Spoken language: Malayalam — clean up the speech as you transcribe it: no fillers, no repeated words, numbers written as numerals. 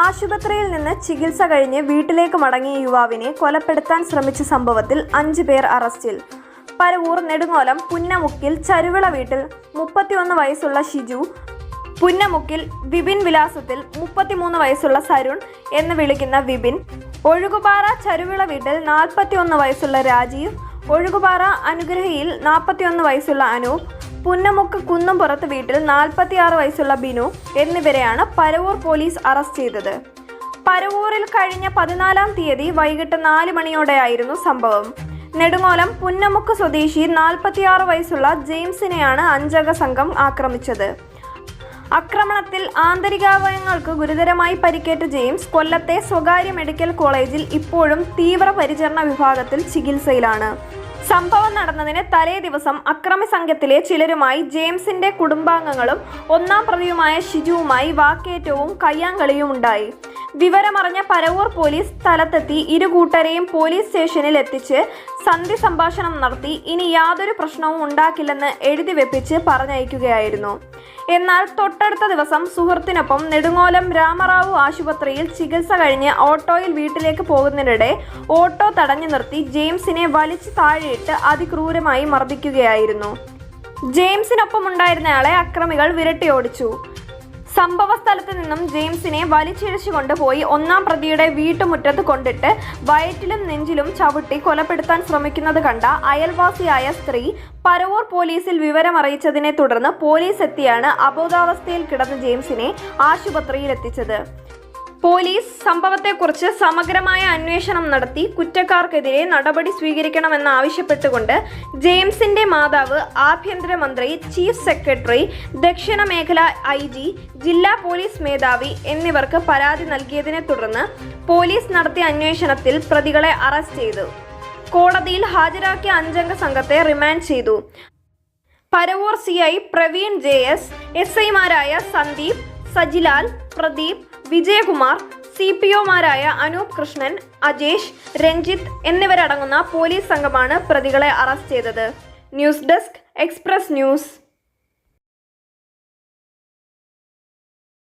ആശുപത്രിയിൽ നിന്ന് ചികിത്സ കഴിഞ്ഞ് വീട്ടിലേക്ക് മടങ്ങിയ യുവാവിനെ കൊലപ്പെടുത്താൻ ശ്രമിച്ച സംഭവത്തിൽ 5 പേർ അറസ്റ്റിൽ. പരവൂർ നെടുങ്ങോലം പുന്നമുക്കിൽ ചരുവിള വീട്ടിൽ 31 വയസ്സുള്ള ഷിജു, പുന്നമുക്കിൽ വിപിൻ വിലാസത്തിൽ 33 വയസ്സുള്ള സരുൺ എന്ന് വിളിക്കുന്ന വിപിൻ, ഒഴുകുപാറ ചരുവിള വീട്ടിൽ 41 വയസ്സുള്ള രാജീവ്, ഒഴുകുപാറ അനുഗ്രഹയിൽ 41 വയസ്സുള്ള അനൂപ്, പുന്നമുക്ക് കുന്നുംപുറത്ത് വീട്ടിൽ 46 വയസ്സുള്ള ബിനു എന്നിവരെയാണ് പരവൂർ പോലീസ് അറസ്റ്റ് ചെയ്തത്. പരവൂരിൽ കഴിഞ്ഞ 14-ാം തീയതി വൈകിട്ട് 4 മണിയോടെയായിരുന്നു സംഭവം. നെടുങ്ങോലം പുന്നമുക്ക് സ്വദേശി 46 വയസ്സുള്ള ജെയിംസിനെയാണ് 5 അംഗ സംഘം ആക്രമിച്ചത്. ആക്രമണത്തിൽ ആന്തരികാവയവങ്ങൾക്ക് ഗുരുതരമായി പരിക്കേറ്റ ജെയിംസ് കൊല്ലത്തെ സ്വകാര്യ മെഡിക്കൽ കോളേജിൽ ഇപ്പോഴും തീവ്രപരിചരണ വിഭാഗത്തിൽ ചികിത്സയിലാണ്. സംഭവം നടന്നതിന് തലേ ദിവസം അക്രമി സംഘത്തിലെ ചിലരുമായി ജെയിംസിന്റെ കുടുംബാംഗങ്ങളും 1-ാം പ്രതിയുമായ ഷിജുവുമായി വാക്കേറ്റവും കയ്യാങ്കളിയും ഉണ്ടായി. വിവരമറിഞ്ഞ പരവൂർ പോലീസ് സ്ഥലത്തെത്തി ഇരു കൂട്ടരെയും പോലീസ് സ്റ്റേഷനിൽ എത്തിച്ച് സന്ധി സംഭാഷണം നടത്തി ഇനി യാതൊരു പ്രശ്നവും ഉണ്ടാക്കില്ലെന്ന് എഴുതി വെപ്പിച്ച് പറഞ്ഞയക്കുകയായിരുന്നു. എന്നാൽ തൊട്ടടുത്ത ദിവസം സുഹൃത്തിനൊപ്പം നെടുങ്ങോലം രാമറാവു ആശുപത്രിയിൽ ചികിത്സ കഴിഞ്ഞ് ഓട്ടോയിൽ വീട്ടിലേക്ക് പോകുന്നതിനിടെ ഓട്ടോ തടഞ്ഞു നിർത്തി ജെയിംസിനെ വലിച്ചു താഴെയിട്ട് അതിക്രൂരമായി മർദ്ദിക്കുകയായിരുന്നു. ജെയിംസിനൊപ്പം ഉണ്ടായിരുന്നയാളെ അക്രമികൾ വിരട്ടിയോടിച്ചു. സംഭവ സ്ഥലത്ത് നിന്നും ജെയിംസിനെ വലിച്ചിഴച്ചു കൊണ്ടുപോയി 1-ാം പ്രതിയുടെ വീട്ടുമുറ്റത്ത് കൊണ്ടിട്ട് വയറ്റിലും നെഞ്ചിലും ചവിട്ടി കൊലപ്പെടുത്താൻ ശ്രമിക്കുന്നത് കണ്ട അയൽവാസിയായ സ്ത്രീ പരവൂർ പോലീസിൽ വിവരമറിയിച്ചതിനെ തുടർന്ന് പോലീസ് എത്തിയാണ് അബോധാവസ്ഥയിൽ കിടന്ന ജെയിംസിനെ ആശുപത്രിയിൽ എത്തിച്ചത്. പോലീസ് സംഭവത്തെക്കുറിച്ച് സമഗ്രമായ അന്വേഷണം നടത്തി കുറ്റക്കാർക്കെതിരെ നടപടി സ്വീകരിക്കണമെന്നാവശ്യപ്പെട്ടുകൊണ്ട് ജെയിംസിന്റെ മാതാവ്, ആഭ്യന്തരമന്ത്രി, ചീഫ് സെക്രട്ടറി, ദക്ഷിണ മേഖല IG, ജില്ലാ പോലീസ് മേധാവി എന്നിവർക്ക് പരാതി നൽകിയതിനെ തുടർന്ന് പോലീസ് നടത്തിയ അന്വേഷണത്തിൽ പ്രതികളെ അറസ്റ്റ് ചെയ്തു. കോടതിയിൽ ഹാജരാക്കിയ 5 അംഗ സംഘത്തെ റിമാൻഡ് ചെയ്തു. പരവൂർ CI പ്രവീൺ JS, SI-മാരായ സന്ദീപ്, സജിലാൽ, പ്രദീപ്, വിജയകുമാർ, CPO-മാരായ അനൂപ് കൃഷ്ണൻ, അജേഷ്, രഞ്ജിത്ത് എന്നിവരടങ്ങുന്ന പോലീസ് സംഘമാണ് പ്രതികളെ അറസ്റ്റ് ചെയ്തത്. News desk, express news.